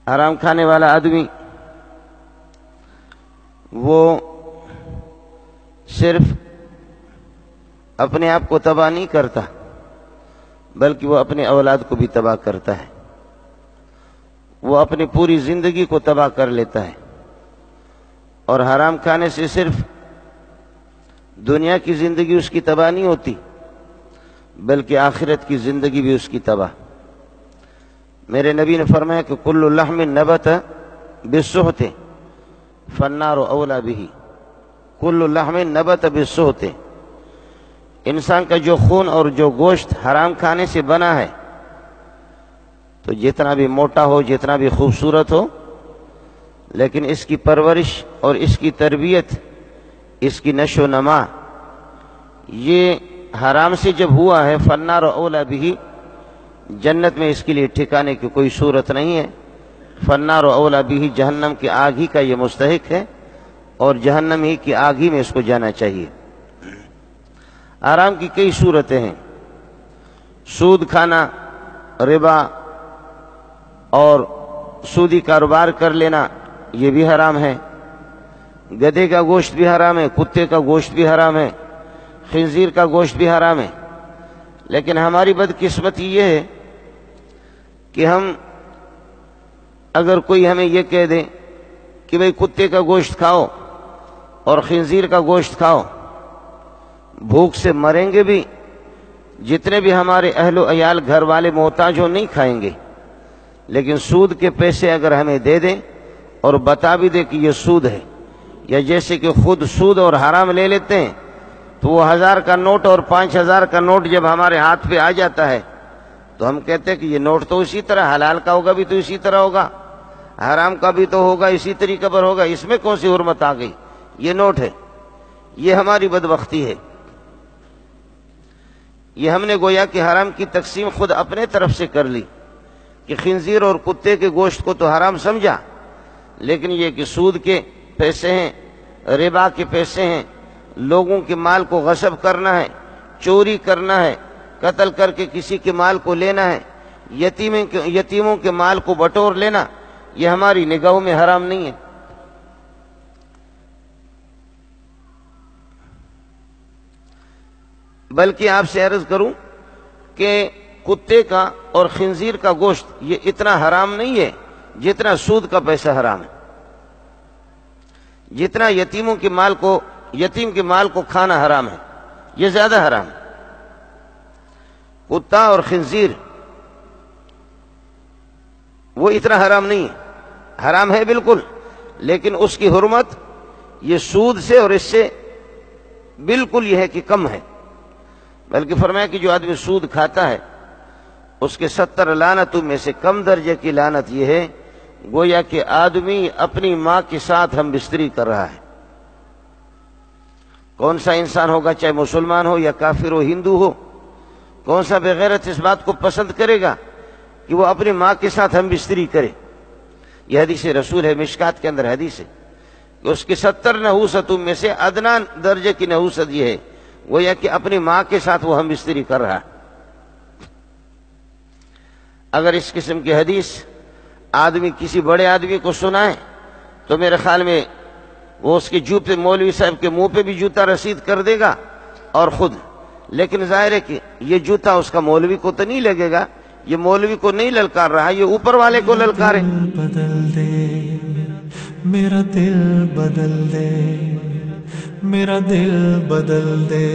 حرام کھانے والا آدمی وہ صرف اپنے آپ کو تباہ نہیں کرتا بلکہ وہ اپنے اولاد کو بھی تباہ کرتا ہے، وہ اپنی پوری زندگی کو تباہ کر لیتا ہے۔ اور حرام کھانے سے صرف دنیا کی زندگی اس کی تباہ نہیں ہوتی بلکہ آخرت کی زندگی بھی اس کی تباہ۔ میرے نبی نے فرمایا کہ کل لحم نبت بالسحت فالنار اولی بہ، کل لحم نبت بالسحت، انسان کا جو خون اور جو گوشت حرام کھانے سے بنا ہے تو جتنا بھی موٹا ہو، جتنا بھی خوبصورت ہو، لیکن اس کی پرورش اور اس کی تربیت، اس کی نشو و نما یہ حرام سے جب ہوا ہے، فالنار اولی بہ، جنت میں اس کے لیے ٹھکانے کی کوئی صورت نہیں ہے۔ فالنار اولی بہ، جہنم کی آگ ہی کا یہ مستحق ہے اور جہنم ہی کی آگ ہی میں اس کو جانا چاہیے۔ حرام کی کئی صورتیں ہیں، سود کھانا، ربا اور سودی کاروبار کر لینا یہ بھی حرام ہے، گدھے کا گوشت بھی حرام ہے، کتے کا گوشت بھی حرام ہے، خنزیر کا گوشت بھی حرام ہے۔ لیکن ہماری بدقسمتی یہ ہے کہ ہم اگر کوئی ہمیں یہ کہہ دے کہ بھئی کتے کا گوشت کھاؤ اور خنزیر کا گوشت کھاؤ، بھوک سے مریں گے بھی، جتنے بھی ہمارے اہل و عیال گھر والے محتاج ہو نہیں کھائیں گے، لیکن سود کے پیسے اگر ہمیں دے دیں اور بتا بھی دے کہ یہ سود ہے، یا جیسے کہ خود سود اور حرام لے لیتے ہیں تو وہ 1000 کا نوٹ اور 5000 کا نوٹ جب ہمارے ہاتھ پہ آ جاتا ہے تو ہم کہتے ہیں کہ یہ نوٹ تو اسی طرح، حلال کا ہوگا بھی تو اسی طرح ہوگا، حرام کا بھی تو ہوگا اسی طریقے پر ہوگا، اس میں کون سی حرمت آ گئی، یہ نوٹ ہے۔ یہ ہماری بدبختی ہے، یہ ہم نے گویا کہ حرام کی تقسیم خود اپنے طرف سے کر لی کہ خنزیر اور کتے کے گوشت کو تو حرام سمجھا، لیکن یہ کہ سود کے پیسے ہیں، ربا کے پیسے ہیں، لوگوں کے مال کو غصب کرنا ہے، چوری کرنا ہے، قتل کر کے کسی کے مال کو لینا ہے، یتیموں کے مال کو بٹور لینا، یہ ہماری نگاہوں میں حرام نہیں ہے۔ بلکہ آپ سے عرض کروں کہ کتے کا اور خنزیر کا گوشت یہ اتنا حرام نہیں ہے جتنا سود کا پیسہ حرام ہے، جتنا یتیم کے مال کو کھانا حرام ہے، یہ زیادہ حرام ہے۔ کتا اور خنزیر وہ اتنا حرام نہیں ہے، حرام ہے بالکل، لیکن اس کی حرمت یہ سود سے اور اس سے بالکل یہ ہے کہ کم ہے۔ بلکہ فرمایا کہ جو آدمی سود کھاتا ہے اس کے 70 لعنتوں میں سے کم درجے کی لعنت یہ ہے گویا کہ آدمی اپنی ماں کے ساتھ ہم بستری کر رہا ہے۔ کون سا انسان ہوگا، چاہے مسلمان ہو یا کافر ہو، ہندو ہو، کون سا بغیرت اس بات کو پسند کرے گا کہ وہ اپنی ماں کے ساتھ ہم بستری کرے؟ یہ حدیث رسول ہے، مشکات کے اندر حدیث ہے کہ اس کے 70 نحوستوں میں سے ادنا درجے کی نحوست یہ ہے گویا کہ اپنی ماں کے ساتھ وہ ہم بستری کر رہا ہے۔ اگر اس قسم کی حدیث آدمی کسی بڑے آدمی کو سنائے تو میرے خیال میں وہ اس کے جوتے مولوی صاحب کے منہ پہ بھی جوتا رسید کر دے گا اور خود، لیکن ظاہر ہے کہ یہ جوتا اس کا مولوی کو تو نہیں لگے گا، یہ مولوی کو نہیں للکار رہا، یہ اوپر والے کو للکارے۔ بدل دے میرا دل، بدل دے میرا دل، بدل دے